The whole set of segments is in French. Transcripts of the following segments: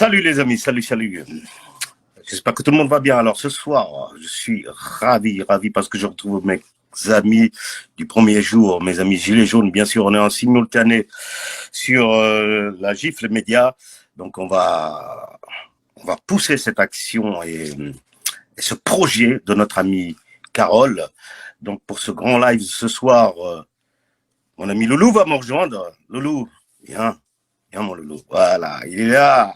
Salut les amis, salut. J'espère que tout le monde va bien. Alors ce soir, je suis ravi parce que je retrouve mes amis du premier jour, mes amis Gilets jaunes. Bien sûr, on est en simultané sur la GIF, les médias. Donc on va pousser cette action et ce projet de notre amie Carole. Donc pour ce grand live ce soir, mon ami Loulou va me rejoindre. Loulou, viens mon Loulou. Voilà, il est là.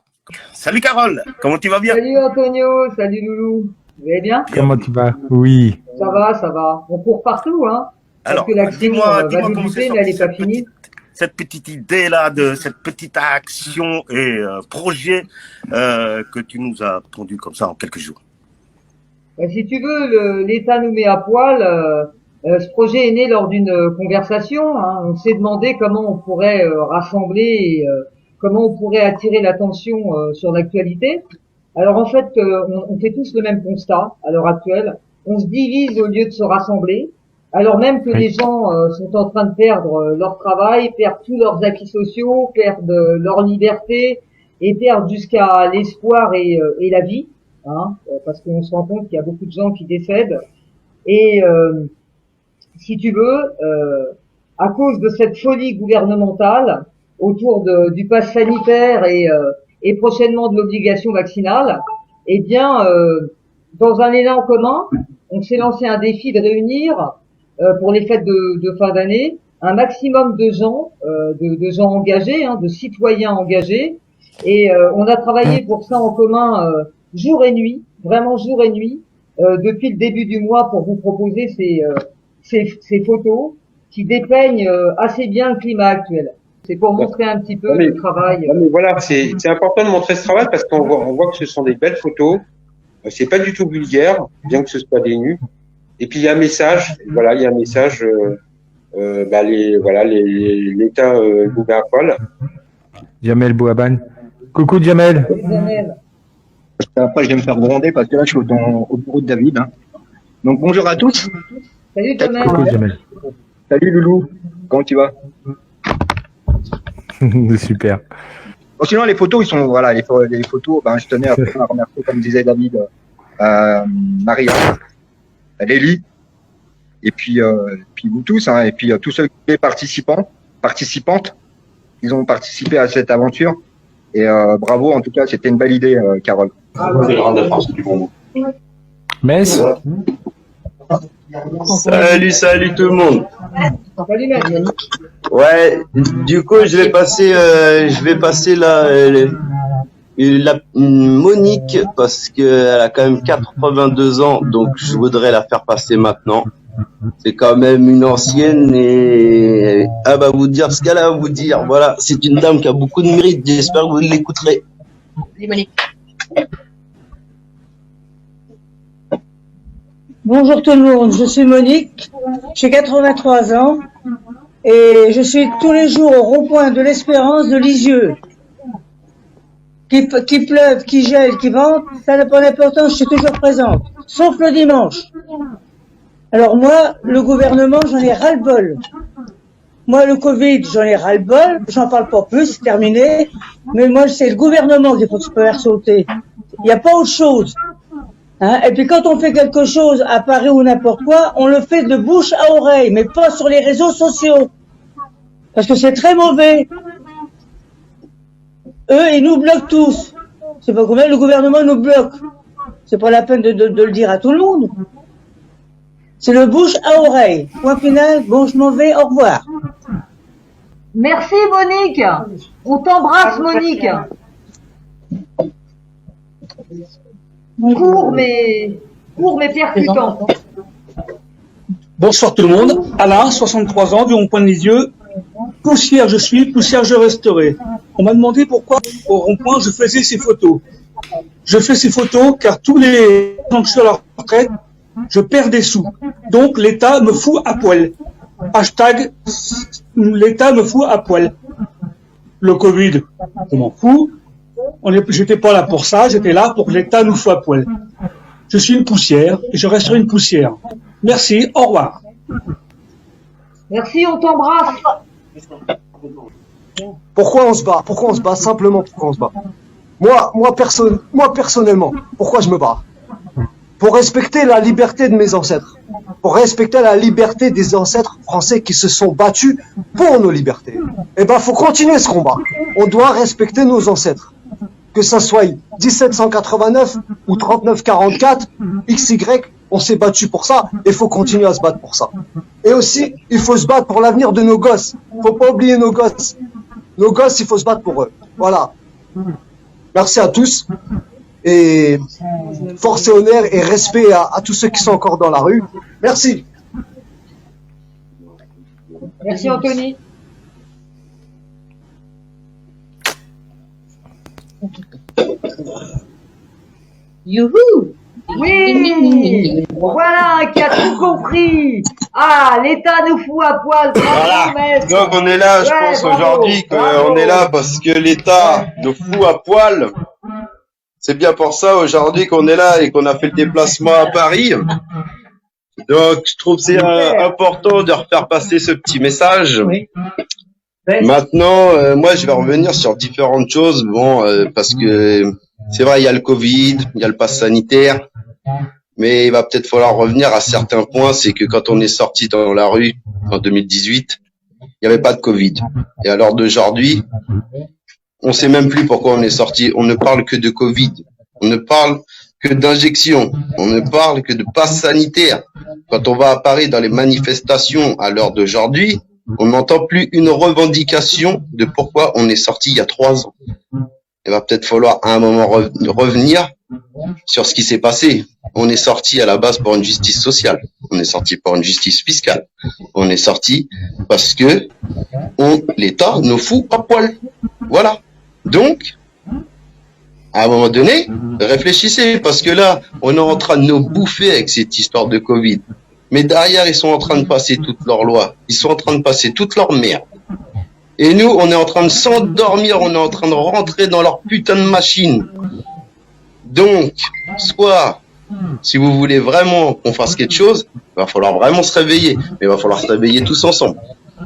Salut Carole, comment tu vas bien? Salut Antonio, salut Loulou. Vous allez bien? Comment tu vas? Oui. Ça va. On court partout, hein. Alors, parce que l'action dis-moi va débuter, mais elle n'est pas finie. Cette petite idée-là, de cette petite action et projet que tu nous as pondu comme ça en quelques jours. Si tu veux, l'État nous met à poil. Ce projet est né lors d'une conversation. Hein. On s'est demandé comment on pourrait rassembler et comment on pourrait attirer l'attention sur l'actualité. Alors en fait, on fait tous le même constat à l'heure actuelle. On se divise au lieu de se rassembler, alors même que les gens sont en train de perdre leur travail, perdent tous leurs acquis sociaux, perdent leur liberté et perdent jusqu'à l'espoir et la vie, hein, parce qu'on se rend compte qu'il y a beaucoup de gens qui décèdent. Et si tu veux, à cause de cette folie gouvernementale autour du pass sanitaire et prochainement de l'obligation vaccinale, eh bien, dans un élan commun, on s'est lancé un défi de réunir pour les fêtes de fin d'année un maximum de gens, de gens engagés, hein, de citoyens engagés, et on a travaillé pour ça en commun jour et nuit, vraiment jour et nuit, depuis le début du mois pour vous proposer ces photos qui dépeignent assez bien le climat actuel. C'est pour montrer un petit peu le travail. Mais voilà, c'est important de montrer ce travail parce qu'on voit que ce sont des belles photos. C'est pas du tout vulgaire, bien que ce soit des nus. Et puis il y a un message. Voilà, il y a un message. L'État nous met à poil. Jamel Bouaban. Coucou Jamel. Après, je vais me faire gronder parce que là, je suis au bureau de David. Hein. Donc bonjour à tous. Salut Jamel. Coucou Jamel. Salut Loulou. Comment tu vas? Super. Bon, sinon, les photos, ils sont, voilà, les photos, je tenais à remercier, comme disait David, Maria, Lélie, et puis vous tous, hein, et puis tous ceux qui étaient participantes, ils ont participé à cette aventure, et bravo, en tout cas, c'était une belle idée, Carole. Metz. Salut tout le monde. Salut Mathieu. Ouais, du coup je vais passer la Monique parce qu'elle a quand même 82 ans, donc je voudrais la faire passer maintenant. C'est quand même une ancienne et elle va vous dire ce qu'elle a à vous dire. Voilà, c'est une dame qui a beaucoup de mérite. J'espère que vous l'écouterez. Salut Monique. Bonjour tout le monde, je suis Monique, j'ai 83 ans et je suis tous les jours au rond-point de l'Espérance de Lisieux. Qu'il pleuve, qu'il gèle, qu'il vente, ça n'a pas d'importance, je suis toujours présente, sauf le dimanche. Alors moi, le gouvernement, j'en ai ras-le-bol. Moi, le Covid, j'en ai ras-le-bol, j'en parle pas plus, c'est terminé, mais moi, c'est le gouvernement qu'il faut se faire sauter. Il n'y a pas autre chose. Hein, et puis quand on fait quelque chose à Paris ou n'importe quoi, on le fait de bouche à oreille, mais pas sur les réseaux sociaux. Parce que c'est très mauvais. Eux, ils nous bloquent tous. C'est pas combien le gouvernement nous bloque. C'est pas la peine de le dire à tout le monde. C'est le bouche à oreille. Point final, bon, je m'en vais, au revoir. Merci Monique. On t'embrasse Monique. Court mais percutant. Bonsoir tout le monde. Alain, 63 ans, du rond-point de Lisieux. Poussière je suis, poussière je resterai. On m'a demandé pourquoi au rond-point je faisais ces photos. Je fais ces photos car tous les gens que je suis à la retraite, je perds des sous. Donc l'État me fout à poil. Hashtag l'État me fout à poil. Le Covid, on m'en fout. J'étais pas là pour ça, j'étais là pour que l'État nous fout à poil. Je suis une poussière et je resterai une poussière. Merci, au revoir. Merci, on t'embrasse. Pourquoi on se bat? Simplement pourquoi on se bat? Moi, personnellement, pourquoi je me bats? Pour respecter la liberté de mes ancêtres. Pour respecter la liberté des ancêtres français qui se sont battus pour nos libertés. Eh ben, faut continuer ce combat. On doit respecter nos ancêtres. Que ça soit 1789 ou 3944, XY, on s'est battu pour ça et faut continuer à se battre pour ça. Et aussi, il faut se battre pour l'avenir de nos gosses. Faut pas oublier nos gosses. Nos gosses, il faut se battre pour eux. Voilà. Merci à tous. Et force et honneur et respect à tous ceux qui sont encore dans la rue. Merci. Merci Anthony. Youhou! Oui, voilà qui a tout compris. Ah, l'État nous fout à poil. Voilà. Donc on est là, je pense aujourd'hui qu'on est là parce que l'État nous fout à poil. C'est bien pour ça aujourd'hui qu'on est là et qu'on a fait le déplacement à Paris. Donc je trouve que c'est important de refaire passer ce petit message. Maintenant, moi je vais revenir sur différentes choses. Bon, parce que c'est vrai, il y a le Covid, il y a le pass sanitaire, mais il va peut-être falloir revenir à certains points. C'est que quand on est sorti dans la rue en 2018, il n'y avait pas de Covid. Et à l'heure d'aujourd'hui, on sait même plus pourquoi on est sorti. On ne parle que de Covid. On ne parle que d'injection. On ne parle que de passe sanitaire. Quand on va à Paris dans les manifestations à l'heure d'aujourd'hui, on n'entend plus une revendication de pourquoi on est sorti il y a 3 ans. Il va peut-être falloir à un moment revenir sur ce qui s'est passé. On est sorti à la base pour une justice sociale. On est sorti pour une justice fiscale. On est sorti parce que l'État nous fout à poil. Voilà. Donc, à un moment donné, réfléchissez, parce que là, on est en train de nous bouffer avec cette histoire de Covid. Mais derrière, ils sont en train de passer toutes leurs lois. Ils sont en train de passer toute leur merde. Et nous, on est en train de s'endormir, on est en train de rentrer dans leur putain de machine. Donc, soit, si vous voulez vraiment qu'on fasse quelque chose, il va falloir vraiment se réveiller. Mais il va falloir se réveiller tous ensemble.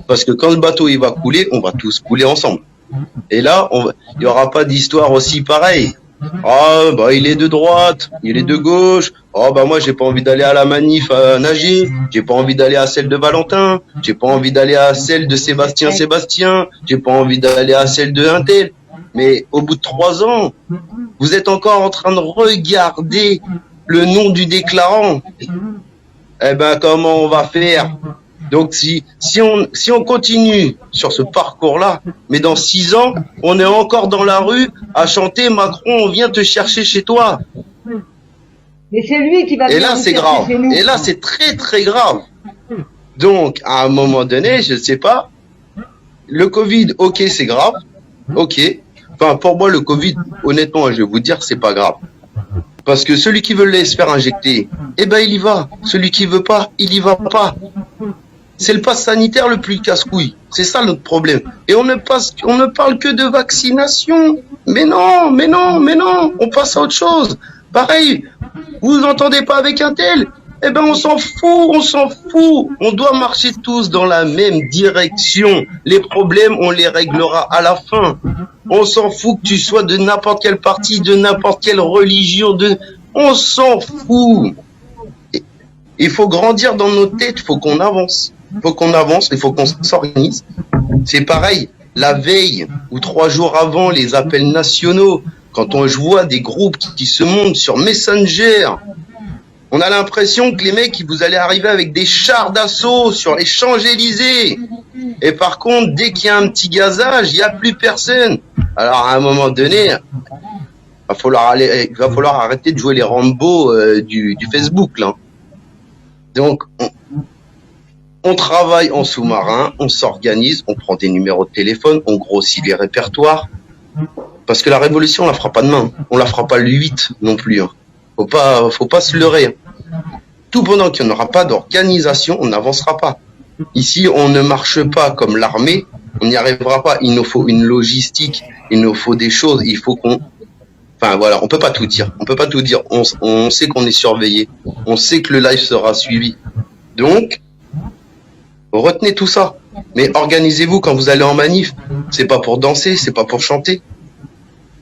Parce que quand le bateau il va couler, on va tous couler ensemble. Et là, il n'y aura pas d'histoire aussi pareille. Ah, bah, il est de droite, il est de gauche. Oh, bah, moi, j'ai pas envie d'aller à la manif à nager. J'ai pas envie d'aller à celle de Valentin. J'ai pas envie d'aller à celle de Sébastien. J'ai pas envie d'aller à celle de Intel. Mais au bout de 3 ans, vous êtes encore en train de regarder le nom du déclarant. Eh ben, comment on va faire? Donc si on continue sur ce parcours-là, mais dans 6 ans, on est encore dans la rue à chanter Macron, on vient te chercher chez toi. Mais c'est lui qui va. Et là, c'est grave. Et là, c'est très très grave. Donc, à un moment donné, je ne sais pas. Le Covid, ok, c'est grave. Ok. Enfin, pour moi, le Covid, honnêtement, je vais vous dire, c'est pas grave. Parce que celui qui veut se faire injecter, eh ben, il y va. Celui qui veut pas, il y va pas. C'est le pass sanitaire le plus casse-couille. C'est ça notre problème. Et on ne parle que de vaccination. Mais non. On passe à autre chose. Pareil, vous entendez pas avec un tel? Eh ben, on s'en fout. On doit marcher tous dans la même direction. Les problèmes, on les réglera à la fin. On s'en fout que tu sois de n'importe quel parti, de n'importe quelle religion, on s'en fout. Il faut grandir dans nos têtes, il faut qu'on avance. Il faut qu'on s'organise. C'est pareil, la veille ou 3 jours avant les appels nationaux, quand je vois des groupes qui se montent sur Messenger, on a l'impression que les mecs, vous allez arriver avec des chars d'assaut sur les Champs-Élysées. Et par contre, dès qu'il y a un petit gazage, il n'y a plus personne. Alors à un moment donné, il va falloir arrêter de jouer les Rambo du Facebook, là. Donc, on travaille en sous-marin, on s'organise, on prend des numéros de téléphone, on grossit les répertoires. Parce que la révolution, on la fera pas demain. On la fera pas le 8 non plus. Hein. Faut pas se leurrer. Tout pendant qu'il n'y aura pas d'organisation, on n'avancera pas. Ici, on ne marche pas comme l'armée, on n'y arrivera pas. Il nous faut une logistique, il nous faut des choses, il faut qu'on... Enfin voilà, on peut pas tout dire. On sait qu'on est surveillé. On sait que le live sera suivi. Donc, retenez tout ça. Mais organisez-vous quand vous allez en manif. C'est pas pour danser, c'est pas pour chanter.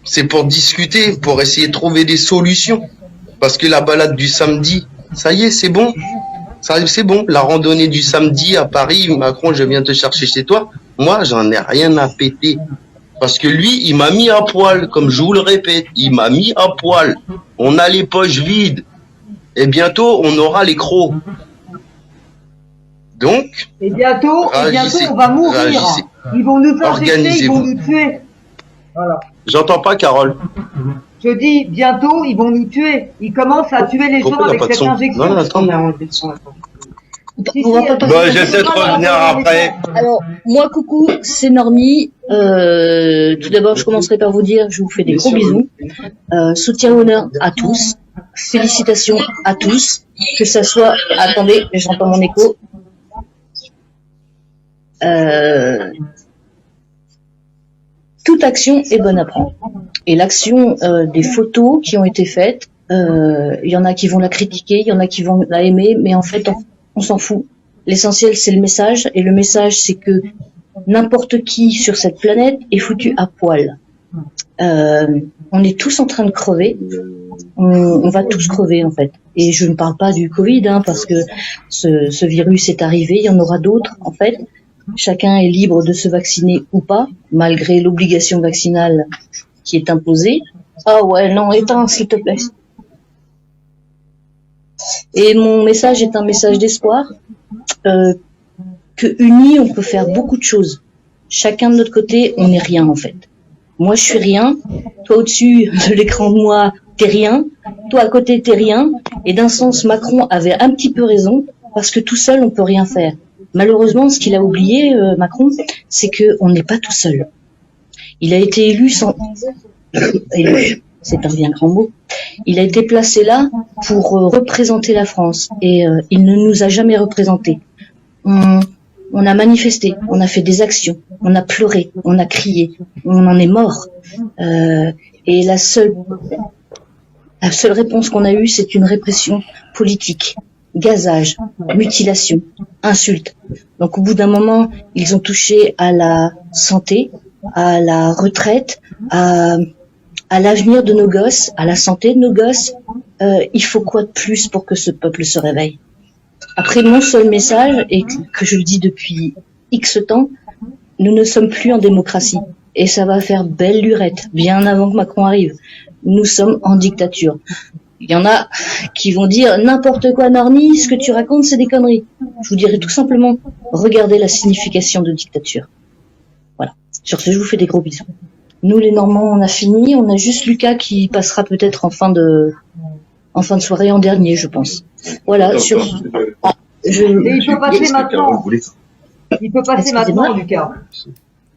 C'est pour discuter, pour essayer de trouver des solutions. Parce que la balade du samedi, ça y est, c'est bon. C'est bon. La randonnée du samedi à Paris, Macron, je viens te chercher chez toi. Moi, j'en ai rien à péter. Parce que lui, il m'a mis à poil, comme je vous le répète. Il m'a mis à poil. On a les poches vides. Et bientôt, on aura les crocs. Donc, Et bientôt, réagissez, on va mourir. réagissez. Ils vont nous infecter, ils Organisez-vous. vont nous tuer. Voilà. J'entends pas, Carole. Je dis, bientôt, ils vont nous tuer. Ils commencent à tuer les gens Pourquoi il n'y a avec pas de cette son? injection. Non, attends. Si, On va si, pas attends. Bon, j'essaie de revenir après. Alors, moi, coucou, c'est Normie. Tout d'abord, je commencerai par vous dire, je vous fais des gros bisous. Soutien honneur à tous. Félicitations à tous. Que ça soit, attendez, j'entends mon écho. Toute action est bonne à prendre. Et l'action des photos qui ont été faites, il y en a qui vont la critiquer, il y en a qui vont la aimer, mais en fait, on s'en fout. L'essentiel, c'est le message, et le message, c'est que n'importe qui sur cette planète est foutu à poil. On est tous en train de crever. On va tous crever, en fait. Et je ne parle pas du Covid, hein, parce que ce virus est arrivé, il y en aura d'autres, en fait. Chacun est libre de se vacciner ou pas, malgré l'obligation vaccinale qui est imposée. Ah ouais, non, éteins, s'il te plaît. Et mon message est un message d'espoir, que unis, on peut faire beaucoup de choses. Chacun de notre côté, on n'est rien, en fait. Moi, je suis rien. Toi, au-dessus de l'écran de moi, t'es rien. Toi, à côté, t'es rien. Et d'un sens, Macron avait un petit peu raison, parce que tout seul, on peut rien faire. Malheureusement, ce qu'il a oublié, Macron, c'est qu'on n'est pas tout seul. Il a été élu sans... élu, c'est un bien grand mot. Il a été placé là pour représenter la France. Et il ne nous a jamais représentés. On a manifesté, on a fait des actions, on a pleuré, on a crié, on en est mort. Et la seule réponse qu'on a eue, c'est une répression politique. Gazage, mutilation, insulte. Donc au bout d'un moment, ils ont touché à la santé, à la retraite, à l'avenir de nos gosses, à la santé de nos gosses. Il faut quoi de plus pour que ce peuple se réveille? Après, mon seul message, et que je le dis depuis X temps, nous ne sommes plus en démocratie. Et ça va faire belle lurette, bien avant que Macron arrive. Nous sommes en dictature. Il y en a qui vont dire n'importe quoi, Normie, ce que tu racontes, c'est des conneries. Je vous dirais tout simplement, regardez la signification de dictature. Voilà. Sur ce, je vous fais des gros bisous. Nous, les Normands, on a fini. On a juste Lucas qui passera peut-être en fin de soirée en dernier, je pense. Voilà. Sur... Ah, Et il peut passer maintenant. Il peut passer maintenant, Lucas.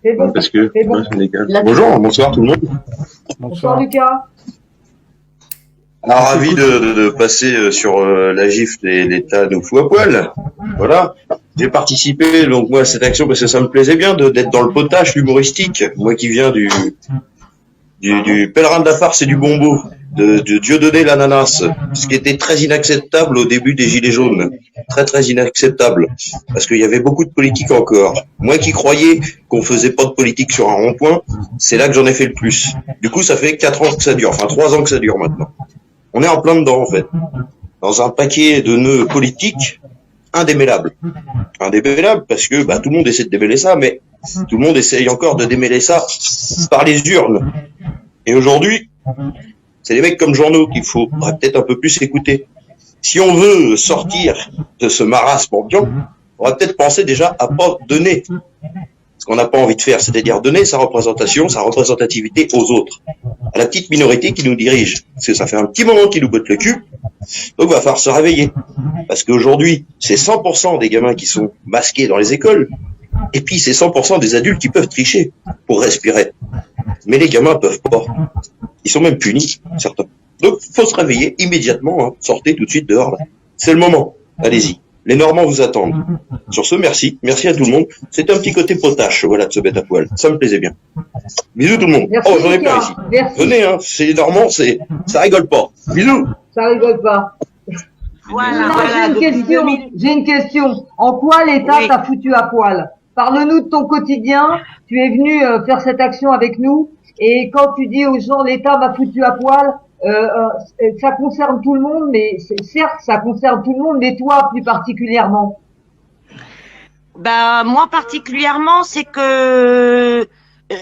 C'est bon. Parce que, C'est bon. bonjour, bonsoir tout le monde. Bonsoir, Lucas. Alors, ravi de passer sur la gifle et l'état nous fout à poil. Voilà. J'ai participé, donc moi, à cette action parce que ça me plaisait bien d'être dans le potage humoristique. Moi qui viens du pèlerin de la farce et du bombeau, de Dieudonné l'ananas, ce qui était très inacceptable au début des Gilets jaunes. Très, très inacceptable. Parce qu'il y avait beaucoup de politique encore. Moi qui croyais qu'on faisait pas de politique sur un rond-point, c'est là que j'en ai fait le plus. Du coup, ça fait 4 ans que ça dure. Enfin, 3 ans que ça dure maintenant. On est en plein dedans, en fait. Dans un paquet de nœuds politiques indémêlables. Indémêlables parce que tout le monde essaie de démêler ça, mais tout le monde essaye encore de démêler ça par les urnes. Et aujourd'hui, c'est des mecs comme Journaux qu'il faudra peut-être un peu plus écouter. Si on veut sortir de ce marasme ambiant, on va peut-être penser déjà à pas donner ce qu'on n'a pas envie de faire, c'est-à-dire donner sa représentation, sa représentativité aux autres, à la petite minorité qui nous dirige. Parce que ça fait un petit moment qu'ils nous bottent le cul, donc il va falloir se réveiller. Parce qu'aujourd'hui, c'est 100% des gamins qui sont masqués dans les écoles, et puis c'est 100% des adultes qui peuvent tricher pour respirer. Mais les gamins peuvent pas. Ils sont même punis, certains. Donc il faut se réveiller immédiatement, hein. Sortez tout de suite dehors, là. C'est le moment, allez-y. Les Normands vous attendent. Sur ce, merci. Merci à tout le monde. C'était un petit côté potache, voilà, de se mettre à poil. Ça me plaisait bien. Bisous tout le monde. Merci, J'en ai plein ici. Merci. Venez, hein. C'est les Normands, ça rigole pas. Bisous. Ça rigole pas. Voilà, J'ai une question. En quoi l'État t'a foutu à poil? Parle-nous de ton quotidien. Tu es venu faire cette action avec nous. Et quand tu dis aux gens l'État m'a foutu à poil, ça concerne tout le monde, mais certes ça concerne tout le monde, mais toi plus particulièrement. Ben moi particulièrement, c'est que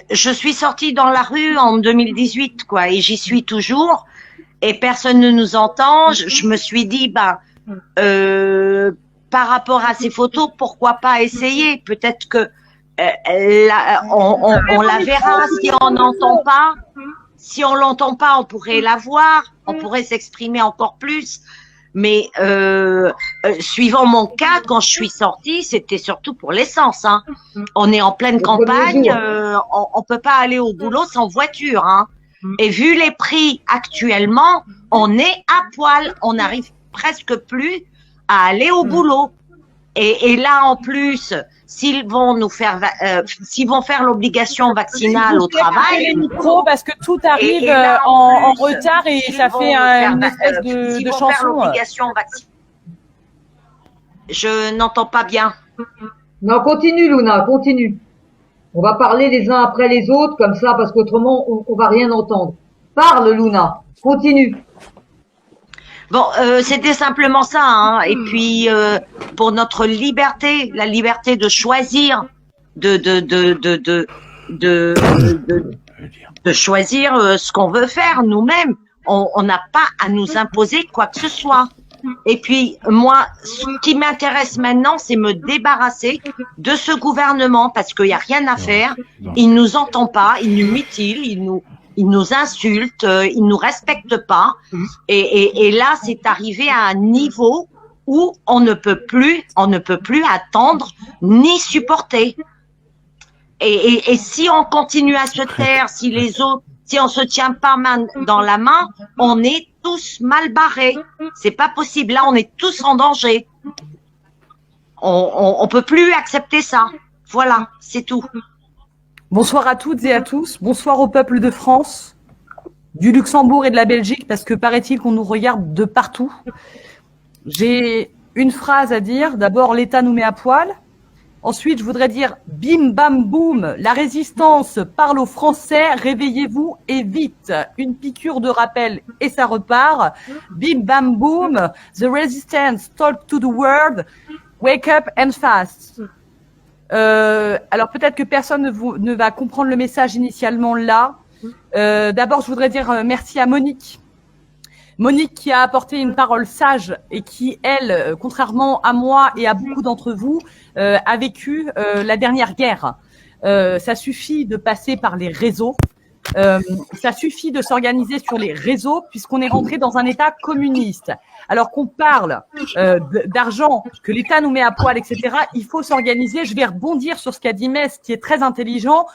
je suis sortie dans la rue en 2018, quoi, et j'y suis toujours, et personne ne nous entend. Je me suis dit, par rapport à ces photos, pourquoi pas essayer? Peut-être que on la verra. Si on n'entend pas, si on l'entend pas, on pourrait la voir, on pourrait s'exprimer encore plus. Mais suivant mon cas, quand je suis sortie, c'était surtout pour l'essence. Hein. On est en pleine campagne, on peut pas aller au boulot sans voiture. Hein. Et vu les prix actuellement, on est à poil, on n'arrive presque plus à aller au boulot. Et là, en plus, s'ils vont nous faire, s'ils vont faire l'obligation vaccinale au travail, les micros parce que tout arrive là, en retard et ça fait une espèce de chanson. Faire l'obligation vaccinale. Je n'entends pas bien. Non, continue, Luna, continue. On va parler les uns après les autres comme ça parce qu'autrement on va rien entendre. Parle, Luna, continue. Bon, c'était simplement ça, hein. Et puis pour notre liberté, la liberté de choisir, de choisir ce qu'on veut faire nous-mêmes. On n'a pas à nous imposer quoi que ce soit. Et puis moi, ce qui m'intéresse maintenant, c'est me débarrasser de ce gouvernement parce qu'il n'y a rien à faire. Il nous entend pas, il nous mutile, il nous insulte, il nous respecte pas. Et là, c'est arrivé à un niveau où on ne peut plus attendre ni supporter. Et si on continue à se taire, si les autres, si on se tient pas main dans la main, on est tous mal barrés. C'est pas possible. Là, on est tous en danger. On peut plus accepter ça. Voilà, c'est tout. Bonsoir à toutes et à tous. Bonsoir au peuple de France, du Luxembourg et de la Belgique, parce que paraît-il qu'on nous regarde de partout. J'ai une phrase à dire. D'abord, l'État nous met à poil. Ensuite, je voudrais dire bim bam boum, la résistance parle aux Français, réveillez-vous et vite. Une piqûre de rappel et ça repart. Bim bam boum, the resistance talk to the world, wake up and fast. Alors peut-être que personne ne va comprendre le message initialement là. D'abord, je voudrais dire merci à Monique. Monique qui a apporté une parole sage et qui, elle, contrairement à moi et à beaucoup d'entre vous, a vécu la dernière guerre. Ça suffit de passer par les réseaux. Ça suffit de s'organiser sur les réseaux puisqu'on est rentré dans un État communiste. Alors qu'on parle d'argent, que l'État nous met à poil, etc., il faut s'organiser. Je vais rebondir sur ce qu'a dit Metz, qui est très intelligent,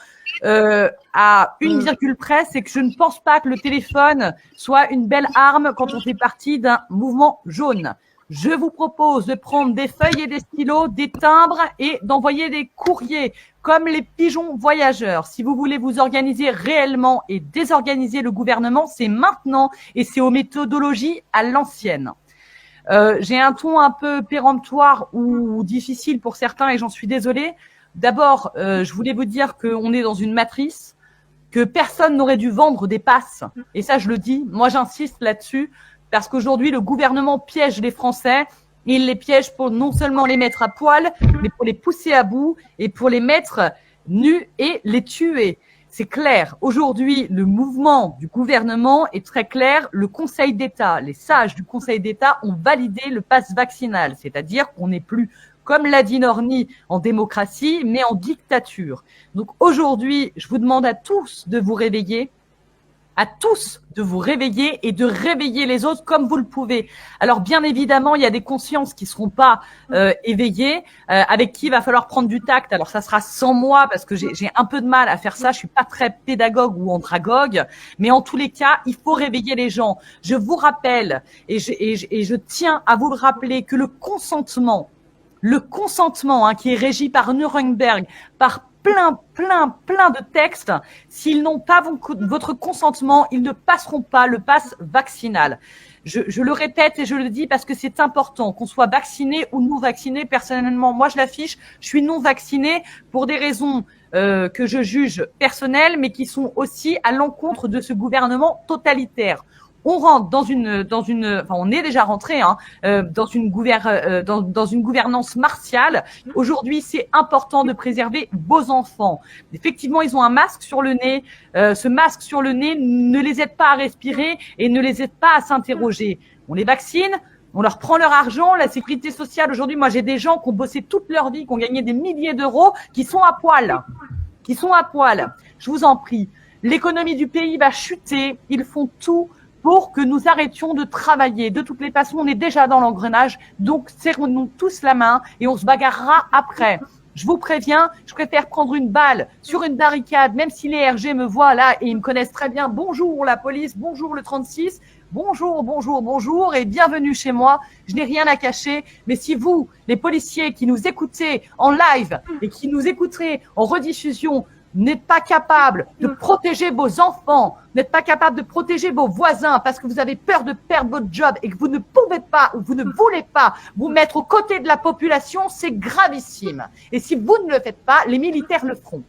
à une virgule près, c'est que je ne pense pas que le téléphone soit une belle arme quand on fait partie d'un mouvement jaune. Je vous propose de prendre des feuilles et des stylos, des timbres et d'envoyer des courriers comme les pigeons voyageurs. Si vous voulez vous organiser réellement et désorganiser le gouvernement, c'est maintenant et c'est aux méthodologies à l'ancienne. J'ai un ton un peu péremptoire ou difficile pour certains et j'en suis désolée. D'abord, je voulais vous dire qu'on est dans une matrice, que personne n'aurait dû vendre des passes. Et ça, je le dis, moi j'insiste là-dessus. Parce qu'aujourd'hui, le gouvernement piège les Français. Il les piège pour non seulement les mettre à poil, mais pour les pousser à bout et pour les mettre nus et les tuer. C'est clair. Aujourd'hui, le mouvement du gouvernement est très clair. Le Conseil d'État, les sages du Conseil d'État ont validé le pass vaccinal. C'est-à-dire qu'on n'est plus, comme l'a dit Norny, en démocratie, mais en dictature. Donc aujourd'hui, je vous demande à tous de vous réveiller. À tous de vous réveiller et de réveiller les autres comme vous le pouvez. Alors bien évidemment, il y a des consciences qui seront pas éveillées, avec qui il va falloir prendre du tact. Alors ça sera sans moi parce que j'ai un peu de mal à faire ça. Je suis pas très pédagogue ou andragogue, mais en tous les cas, il faut réveiller les gens. Je vous rappelle et je tiens à vous le rappeler que le consentement, qui est régi par Nuremberg, par plein de textes. S'ils n'ont pas votre consentement, ils ne passeront pas le pass vaccinal. Je le répète et je le dis parce que c'est important qu'on soit vacciné ou non vacciné. Personnellement, moi je l'affiche, je suis non vacciné pour des raisons que je juge personnelles, mais qui sont aussi à l'encontre de ce gouvernement totalitaire. On rentre enfin, on est déjà rentré dans une gouvernance martiale. Aujourd'hui, c'est important de préserver vos enfants. Effectivement, ils ont un masque sur le nez. Ce masque sur le nez ne les aide pas à respirer et ne les aide pas à s'interroger. On les vaccine, on leur prend leur argent. La sécurité sociale, aujourd'hui, moi, j'ai des gens qui ont bossé toute leur vie, qui ont gagné des milliers d'euros, qui sont à poil. Je vous en prie. L'économie du pays va chuter. Ils font tout pour que nous arrêtions de travailler. De toutes les façons, on est déjà dans l'engrenage, donc serrons-nous tous la main et on se bagarrera après. Je vous préviens, je préfère prendre une balle sur une barricade, même si les RG me voient là et ils me connaissent très bien. Bonjour la police, bonjour le 36, bonjour et bienvenue chez moi. Je n'ai rien à cacher, mais si vous, les policiers qui nous écoutez en live et qui nous écouterez en rediffusion, n'êtes pas capable de protéger vos enfants, n'êtes pas capable de protéger vos voisins parce que vous avez peur de perdre votre job et que vous ne pouvez pas ou vous ne voulez pas vous mettre aux côtés de la population, c'est gravissime. Et si vous ne le faites pas, les militaires le feront.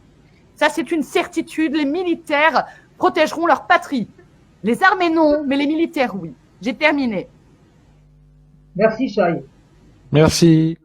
Ça, c'est une certitude. Les militaires protégeront leur patrie. Les armées, non, mais les militaires, oui. J'ai terminé. Merci, Chai. Merci.